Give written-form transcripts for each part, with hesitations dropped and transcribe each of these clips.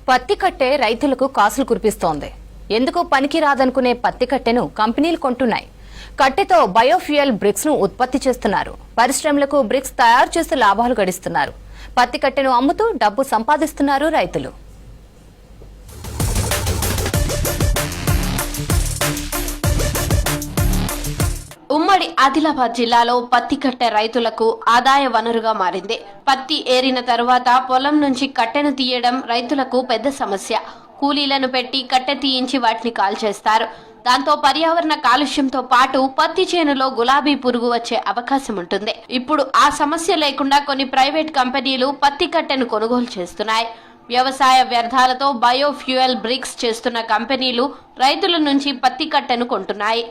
పత్తి కట్టే రైతులకు కాసులు కురిపిస్తోంది. ఎందుకు పనికి రాదనుకునే పత్తి కట్టెను కంపెనీలు కొంటున్నాయి. కట్టెతో బయోఫ్యూయల్ బ్రిక్స్ ను ఉత్పత్తి చేస్తున్నారు. పరిశ్రమలకు బ్రిక్స్ తయారు చేసి లాభాలు గడిస్తున్నారు. పత్తి కట్టెను అమ్ముతూ డబ్బు సంపాదిస్తున్నారు రైతులు. ఉమ్మడి ఆదిలాబాద్ జిల్లాలో పత్తి కట్టె రైతులకు ఆదాయ వనరుగా మారింది. పత్తి ఏరిన తరువాత పొలం నుంచి కట్టెను తీయడం రైతులకు పెద్ద సమస్య. కూలీలను పెట్టి కట్టె తీయించి వాటిని కాల్చేస్తారు. దాంతో పర్యావరణ కాలుష్యంతో పాటు పత్తి చేనులో గులాబీ పురుగు వచ్చే అవకాశం ఉంటుంది. ఇప్పుడు ఆ సమస్య లేకుండా కొన్ని ప్రైవేట్ కంపెనీలు పత్తి కట్టెను కొనుగోలు చేస్తున్నాయి. వ్యవసాయ వ్యర్థాలతో బయోఫ్యూయల్ బ్రిక్స్ చేస్తున్న కంపెనీలు రైతుల నుంచి పత్తి కట్టెను కొంటున్నాయి.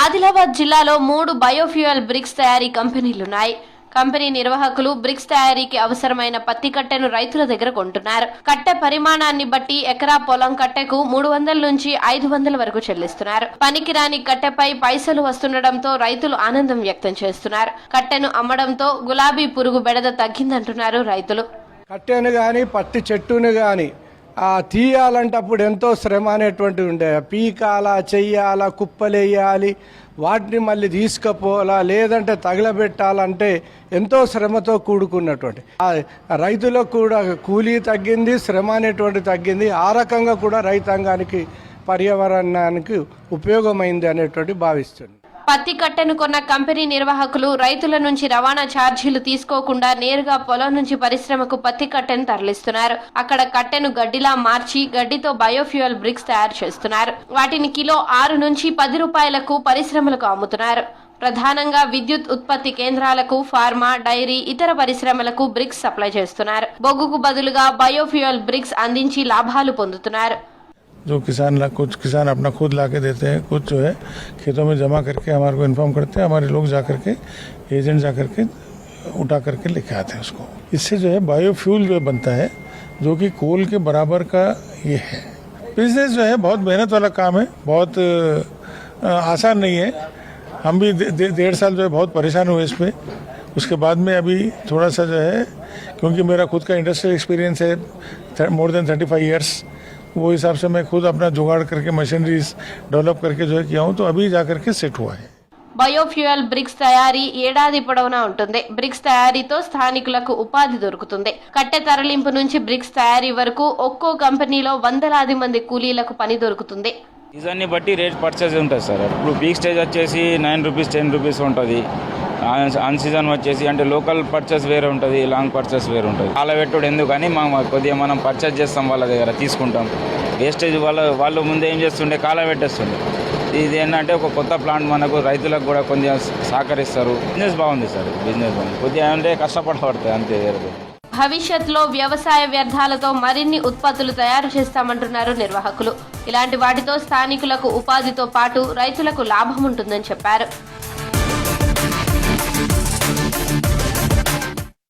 ఆదిలాబాద్ జిల్లాలో 3 బయోఫ్యూయల్ బ్రిక్స్ తయారీ కంపెనీలున్నాయి. కంపెనీ నిర్వాహకులు బ్రిక్స్ తయారీకి అవసరమైన పత్తి కట్టెను రైతుల దగ్గర కొంటున్నారు. కట్టె పరిమాణాన్ని బట్టి ఎకరా పొలం కట్టెకు 300 నుంచి 500 వరకు చెల్లిస్తున్నారు. పనికిరాని కట్టెపై పైసలు వస్తుండటంతో రైతులు ఆనందం వ్యక్తం చేస్తున్నారు. కట్టెను అమ్మడంతో గులాబీ పురుగు బెడద తగ్గిందంటున్నారు రైతులు. కట్టెను కానీ పత్తి చెట్టును కానీ తీయాలంటే అప్పుడు ఎంతో శ్రమ అనేటువంటిది ఉండే. పీకాలా, చెయ్యాలా, కుప్పలేయాలి, వాటిని మళ్ళీ తీసుకుపోవాలా, లేదంటే తగలబెట్టాలంటే ఎంతో శ్రమతో కూడుకున్నటువంటి రైతులకు కూడా కూలీ తగ్గింది, శ్రమ అనేటువంటి తగ్గింది. ఆ రకంగా కూడా రైతాంగానికి పర్యావరణానికి ఉపయోగమైంది అనేటువంటి భావిస్తుంది. పత్తి కట్టెను కొన్న కంపెనీ నిర్వాహకులు రైతుల నుంచి రవాణా ఛార్జీలు తీసుకోకుండా నేరుగా పొలం నుంచి పరిశ్రమకు పత్తి కట్టెను తరలిస్తున్నారు. అక్కడ కట్టెను గడ్డిలా మార్చి గడ్డితో బయోఫ్యూయల్ బ్రిక్స్ తయారు చేస్తున్నారు. వాటిని కిలో 6 నుంచి 10 రూపాయలకు పరిశ్రమలకు అమ్ముతున్నారు. ప్రధానంగా విద్యుత్ ఉత్పత్తి కేంద్రాలకు, ఫార్మా, డైరీ, ఇతర పరిశ్రమలకు బ్రిక్స్ సప్లై చేస్తున్నారు. బొగ్గుకు బదులుగా బయోఫ్యూయల్ బ్రిక్స్ అందించి లాభాలు పొందుతున్నారు. जो कुछ किसान अपना खुद ला के देते हैं, कुछ जो है खेतों में जमा करके हमारे को इन्फॉर्म करते हैं. हमारे लोग जा करके एजेंट जा करके उठा करके लेके आते हैं उसको. इससे जो है बायोफ्यूल जो बनता है, जो कि कोल के बराबर का ये है. बिजनेस जो है बहुत मेहनत वाला काम है, बहुत आसान नहीं है. हम भी 1.5 साल जो है बहुत परेशान हुए इस पर. उसके बाद में अभी थोड़ा सा जो है, क्योंकि मेरा खुद का इंडस्ट्रियल एक्सपीरियंस है मोर देन 35 ईयर्स, वो हिसाब से मैं खुद अपना जुगाड़ करके मशीनरीज डेवलप करके जो है किया हूँ, तो अभी जा करके सेट हुआ है. బయోఫ్యూయల్ బ్రిక్స్ తయారీ ఏడాది పొడవునా ఉంటుంది. బ్రిక్స్ తయారీతో స్థానికులకు ఉపాధి దొరుకుతుంది. కట్టె తరలింపు నుంచి బ్రిక్స్ తయారీ వరకు ఒక్కో కంపెనీలో వందలాది మంది కూలీలకు పని దొరుకుతుంది. సీజన్ని బట్టి రేట్ పర్చేజ్ ఉంటుంది సార్. ఇప్పుడు పీక్ స్టేజ్ వచ్చేసి 9 రూపీస్ 10 రూపీస్ ఉంటుంది. అన్ సీజన్ వచ్చేసి అంటే లోకల్ పర్చేస్ వేరే ఉంటుంది, లాంగ్ పర్చేస్ వేరే ఉంటుంది. కాలబెట్టుడు ఎందుకు అని కొద్దిగా మనం పర్చేజ్ చేస్తాం, వాళ్ళ దగ్గర తీసుకుంటాం. వేస్టేజ్ వాళ్ళు ముందు ఏం చేస్తుండే, కాలబెట్టేస్తుండే. ఇది ఏంటంటే ఒక కొత్త ప్లాంట్ మనకు రైతులకు కూడా కొంచెం సహకరిస్తారు. బిజినెస్ బాగుంది సార్, బిజినెస్ బాగుంది. కొద్దిగా అంటే కష్టపడతాయి అంతే. భవిష్యత్తులో వ్యవసాయ వ్యర్థాలతో మరిన్ని ఉత్పత్తులు తయారు చేస్తామంటున్నారు నిర్వాహకులు. ఇలాంటి వాటితో స్థానికులకు ఉపాధితో పాటు రైతులకు లాభం ఉంటుందని చెప్పారు.